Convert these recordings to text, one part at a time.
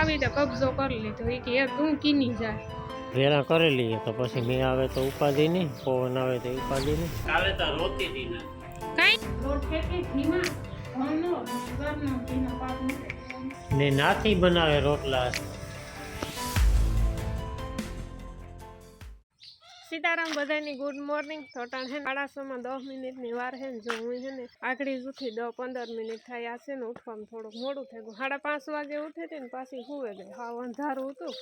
આવી તો કબજો કરી લીધો એ કે તું કીની જાય વેરા કરી લઈએ તો પછી મેં આવે તો ઉપાધિ નહીં, પવન આવે તો ઉપાધિ નહીં. કાલે તો રોતી હતી ને કઈ લોટ ફેંકી ધીમા ઘણનો ઘરનો ધીમા પાક ને નાથી બનાવે રોટલા. સીતારામ બધાની ગુડ મોર્નિંગ. થોટાણ હે 10:30 મિનિટની વાર હે ને જો હું હે ને આગળ જ ઉઠી 10-15 મિનિટ થાય છે ને ઉઠવામાં થોડુંક મોડું થઈ ગયું. 5:30 વાગે ઉઠી હતી ને પાછી સુવે ગઈ. હા અંધારું હતું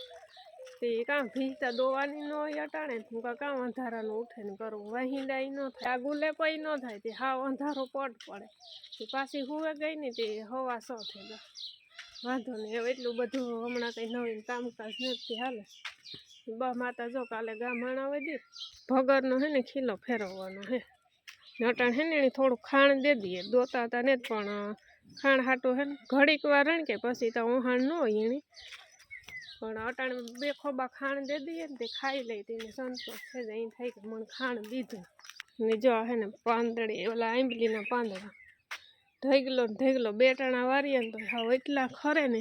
તે કાં ભીજતા દોવાની ન હોય અટાણે હું કાં અંધારાનું ઉઠે ને કરવું વહીડાઈ ન થાય આ ગુલેપાઈ ન થાય તે હાવ અંધારો પડે તે પાછી સુવે ગઈ ને તે 6:15 થઈ ગયા. વાંધો નહીં હવે એટલું બધું હમણાં કંઈ નવીન કામકાજ નથી હાલે. બા માતા જો કાલે ગામણ આવે દી ભગરનો હે ને ખીલો ફેરવવાનો હે નટાણ હે ને એને થોડું ખાણ દે દઈએ દોતા હતા ને પણ ખાણ હાટું હે ને ઘડીક વાર રણ કે પછી તો ઓહાણ ન હોય એની પણ અટાણ 2 ખોબા ખાણ દે દઈએ ને તે ખાઈ લઈ તેને સંતોષ થઈ જાય એમ થાય કે મને ખાણ દીધું ને જો હે ને પાંદડી ઓલા આંબલીના પાંદડા ઢેગલો 2 ટાણા વારીએ ને તો હવે એટલા ખરે ને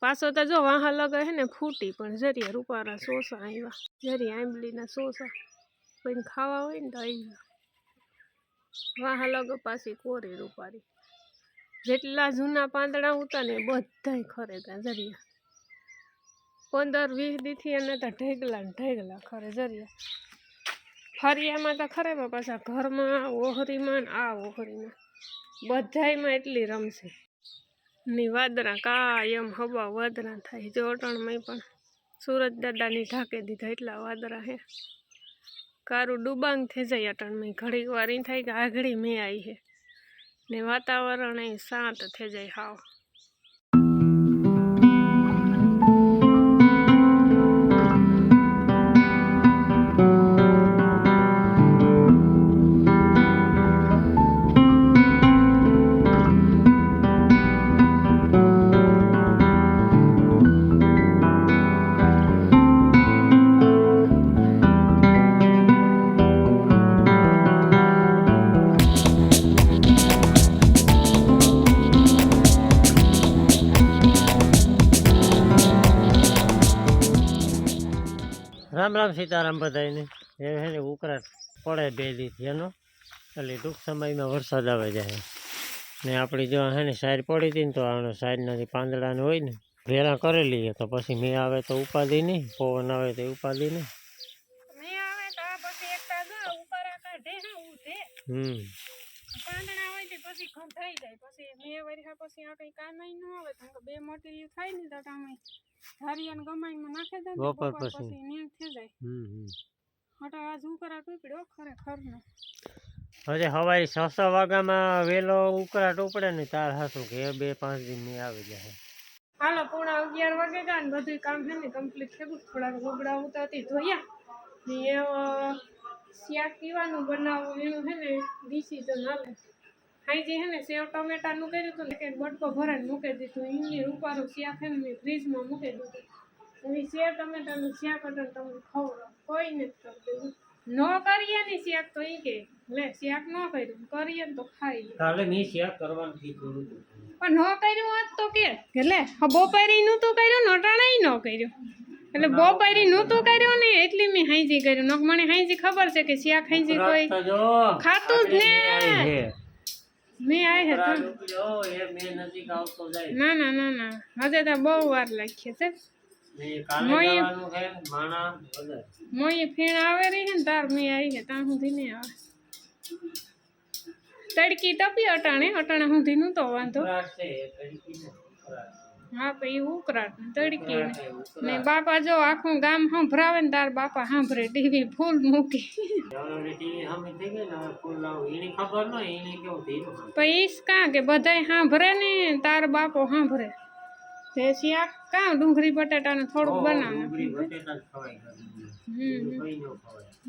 પાછો તો જો વાહા લગે હે ને ફૂટી પણ જરીએ રૂપારા સોસા આવ્યા જરી આંબલીના સોસા કોઈને ખાવા હોય ને તો આવ્યા વાહા લગે પાછી કોરી રૂપારી જેટલા જૂના પાંદડા ઉતા ને બધાય ખરે ત્યાં જરિયા 15-20 દીથી એને તો ઢેગલા ખરે જરિયા ફરિયામાં તો ખરે પાછા ઘરમાં ઓહરીમાં ને આ ઓહરીમાં બધાયમાં એટલી રમશે ની વાદરા કાયમ હવા વાદરા થાય જો અટણમાં પણ સુરજ દાદાની ઢાકે દીધા એટલા વાદરા હે કારું ડુબાંગ થઈ જાય અટણમાં ઘડીક વાર એ થાય કે આગળી મેં આવી હે ને વાતાવરણ એ શાંત થઈ જાય હાવ. રામ રામ સીતારામ બધાને. એ હે ને ઉકળાટ પડે 2 દીથી એનો એટલે ટૂંક સમયમાં વરસાદ આવે જાય ને આપણી જો હે ને સાઈડ પડી હતી ને તો આનો સાઈડનાથી પાંદડાને હોય ને વેરા કરી લઈએ તો પછી મેં આવે તો ઉપાધિ નહીં, પવન આવે તો ઉપાધિ નહીં. પાંદડા હોય તે પછી ઘર થઈ જાય પછી મેં વરિહા પછી આ કઈ કામ ન આવે તો 2 મટીરિયલ થાય ને તો કામ ધારિયાને ગમાઈમાં નાખે દે બપોર પછી નીણ થઈ જાય. હટા આજ ઉકળાટ ઉપડ્યો ખરેખર નો હજે હવાઈ 6 વાગ્યામાં વેલો ઉકળાટ ઉપડે ને તાર હાસું કે 2-5 દિન ની આવી જાય. હાલો 11:30 વાગે ગયા ને બધું કામ છે ને કમ્પ્લીટ થઈ ગયું. થોડાક ગોબડા ઉતારતી ધોયા ને શાક પીવાનું બનાવવું એનું છે ને ડિસિઝન હાલે. હાઈ હે ને સેવ ટમેટાનું કર્યું હતું ને કે બટકો ભરાઈને મૂકી દીધું એમની રૂપારું શાક છે ને મેં ફ્રીજમાં મૂકી દીધું. હવે સેવ ટમેટાનું શાક એટલે તમને ખવડાવ કોઈ નથી કરી દેવું ન કરીએ ને શાક તો એ કે લે શાક ન કર્યું કરીએ ને તો ખાઈ કાલે મેં શાક કરવાનું કીધું પણ ન કર્યું હોત તો કે લે બપોરી નું તો કર્યું નટાણા ન કર્યું એટલે બપોરી નું તો કર્યું ને એટલે મેં હાઈજી કર્યું ન મને હાઈજી ખબર છે કે શાક હાઈજી કોઈ ખાતું જ ને મેં આવી ના હજે તો બહુ વાર લાગી છે. મોઈ ફીણ આવે રહી ને તાર મેં આવી છે ત્યાં સુધી નહીં આવે. તડકી તપી અટાણે સુધી નું તો વાંધો હા પછી ઉકળાટ તડકી ને બાપા જો આખું ગામ સંભળાવે ને તાર બાપા સાંભળે ટીવી ફૂલ મૂકી પછી કાં કે બધાય સાંભળે ને તાર બાપો સાંભળે તે શાક કાં ડુંગળી બટાટાને થોડુંક બનાવે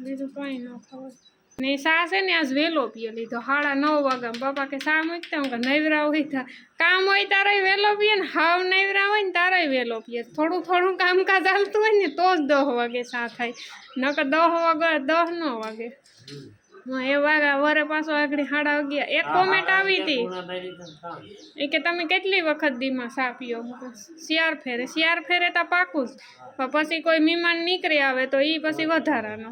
બીજું કઈ ન ખબર ને સા છે ને આજ વહેલો પીએ લીધો 9:30 વાગ્યા બાપા કે સા મૂકતા હું કે નવરા હોય કામ હોય તારે વહેલો પીએ ને હાવ નવરા હોય ને તારે વહેલો પીએ થોડું કામકાજ ચાલતું હોય ને તો જ 10 વાગે સા થાય નકર 10 વાગે 10 ન વાગે એ વાગા વરે પાછો આગળ 11:30 એક કોમેન્ટ આવી હતી એ કે તમે કેટલી વખત દીમાં સા પીઓ શિયાર ફેરે તો પાકું જ પણ પછી કોઈ મહેમાન નીકળી આવે તો એ પછી વધારાનો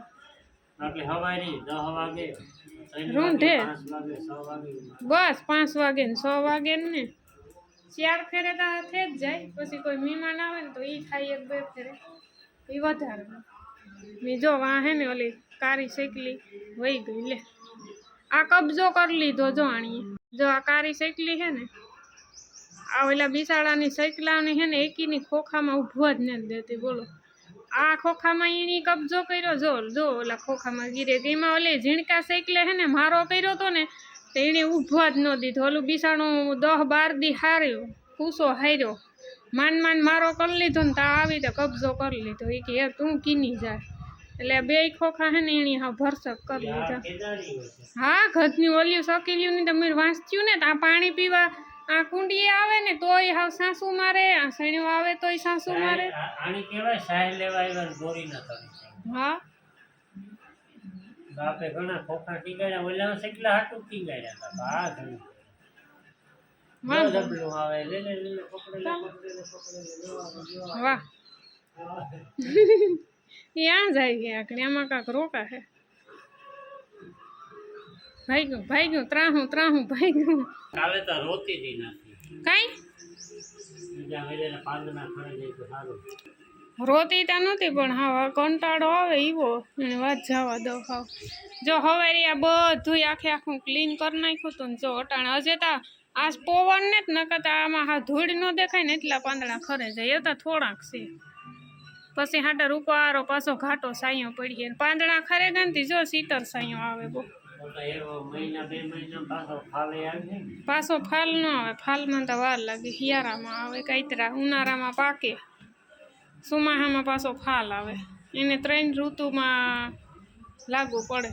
રૂંઢે બસ 5 વાગે ને 6 વાગે ને શિયાર ફેરે તો થઈ જ જાય પછી કોઈ મહેમાન આવે ને તો એ ખાઈ 1-2 ફેરે એ વધારાનો મેં જો વાં હે ને ઓલી કારી શેકલી વહી ગઈ લે આ કબજો કરી લીધો જો આણીએ જો આ કારી શેકલી હે ને આ ઓલા બિસાડાની શેકલાની હે ને એકીની ખોખામાં ઊભવા જ નથી દેતી બોલો આ ખોખામાં એની કબજો કર્યો જો ઓલા ખોખામાં ગીરે એમાં ઓલી ઝીણકા શેકલે હે ને મારો કર્યો તો ને તો એને ઊભવા જ ન દીધો ઓલું બિસાડું 10-12 દી હાર્યો કૂસો હાર્યો માન મારો કરી લીધો ને તો આવી તો કબજો કરી લીધો એ કે તું કીની જાય એટલે 2 ખોખા હે ને એની હા ભરસક કરી લીધા હા ઘરની ઓલી શકેલ્યું ની તમે વાંચ્યું ને તો આ પાણી પીવા આ કુંડીએ આવે ને તોય હાવ સાસુ મારે આ સણ્યો આવે તોય સાસુ મારે આની કહેવાય સાહેલ લેવા આવ્યા ગોરી ના કરી હા બાપે ઘણા ખોખા ટીગાડ્યા ઓલા કેટલા હાટું ટીગાડ્યા હતા આ ઘણી ડબલું આવે લે પકડે વાહ ત્યાં જાય ગયા કે એમાં કાંક રોકા હે ભાઈ ગયું ત્રાહું ભાઈ ગયું કાલે તો રોતી જ નથી કઈ બીજા વેલેના પાંદના ખરે જાય તો સારું રોતી તા નહોતી પણ હા કંટાળો આવે એવો એને વાત જવા દો હાવ જો હવે આ બધું આખું ક્લીન કરી નાખ્યું હતું ને જો અટાણે હજે તા આ પવન ને જ નકતા આમાં હા ધૂળ ન દેખાય ને એટલા પાંદડા ખરે જાય એ તો થોડાક છે પછી હાટા રૂપારો પાછો ઘાટો સાયો પડીએ પાંદડા ખરે ગાંધી જો સીતર સાયો આવે બહુ પાછો ફાલ ન આવે ફાલમાં તો વાર લાગે શિયાળામાં આવે કાંતરા ઉનાળામાં પાકે ચોમાસામાં પાછો ફાલ આવે એને 3 ઋતુમાં લાગુ પડે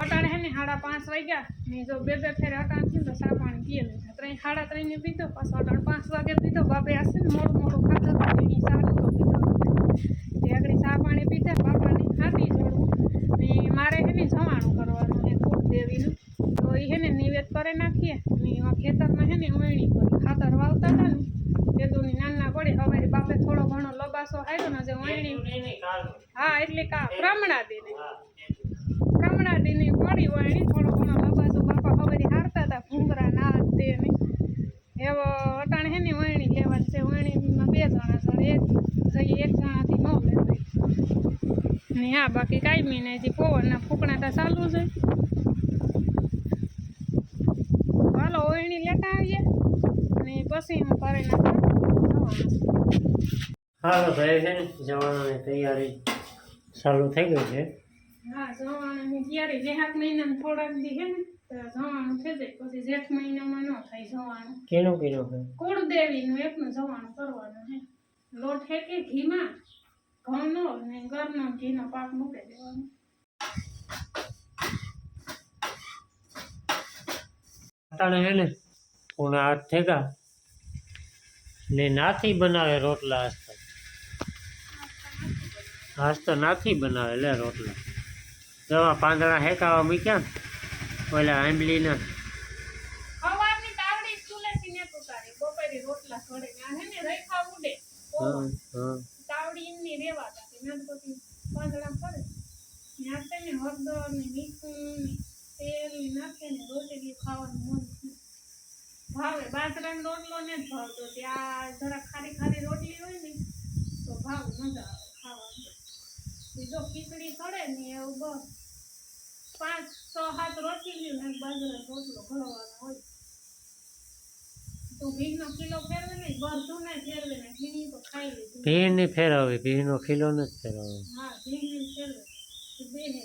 અટાણે હે ને 5:30 વાગ્યા ને જો 2 ફેરે અટાણ થયું તો સા પાણી પીએ લીધા 3:30 ને પીધો પાછો અટાણ 5 વાગે પીધો બાપે આશે ને મોડું ખાધું એની સારું તો પીધો તે આગળ સા પાણી પીધા બાપાને આપી જોડું ને મારે હે ને જવાનું કરવાનું ને ફૂટ દેવીનું તો એ હે ને નિવેદ કરે નાખીએ ને એમાં ખેતરમાં હે ને ઉણી કરી ખાતર વાવતા હતા ને તેદુની નાના પડે હવે બાપે થોડો ઘણો લબાસો આવ્યો ને જે ઉણી હા એટલે પ્રમણા દીની પડી વણી થોડો ઘણો લબાસો બાપા હવે હારતા હતા ભૂંગરા ના તે ને એવો અટાણે હે ને વણી લેવા છે વણીમાં 2 જણા છે એક જણાથી ન લેવાય ને હા બાકી કાંઈ ને હજી પવનના ફૂંકણા તો ચાલુ છે હાલો ઓયણી લેતા આવીએ ને પછી હું કરે હાલો ભાઈ છે ને જવાની તૈયારી ચાલુ થઈ ગઈ છે હા જવાની તૈયારી 2 મહિનામાં થોડાક દી હે ને જવાનું થઈ જાય પછી જેઠ મહિનામાં ન થાય જવાનું કેનું છે કુળદેવીનું એકનું જવાનું કરવાનું હે લોટ હેકે ઘીમાં ઘઉંનો ને ઘરનો ઘીનો પાક મૂકી દેવાનો અટાણે હે ને પૂણા 8 થેગા ને નાથી બનાવે રોટલા આજ તો નાથી બનાવે લે રોટલા જવા પાંદડા હેકાવા મૂક્યા ઓલા આંબલીના સવારની તાવડી ચૂલેથી ને ઉતારી બપોરે રોટલા ઘડે આ હે ને રેખા ઉડે તાવડી ઇમની રેવાતા કે નદ પછી પાંદડા પડે નાખે ને હળદર ને મીઠું ને તેલ નાખે ને રોટલી ખાવાનું મન ભાવે બાજરાનો રોટલો ને જ ભાવતો ત્યાં જરા ખારી રોટલી હોય ને તો ભાવ મજા આવે ખાવાનું જો ખીચડી ચડે ને એવું બસ 5-6 રોટલી ને બાજરાનો રોટલો ઘડવાનો હોય તો ઘીનો કિલો ફેરવે ને બધું ને ફેરવે ને ઘી તો ખાઈ લીધું ભીની ફેરવે ભીનો કિલો નથી ફેરવે હા ઘી ફેરવે બે હે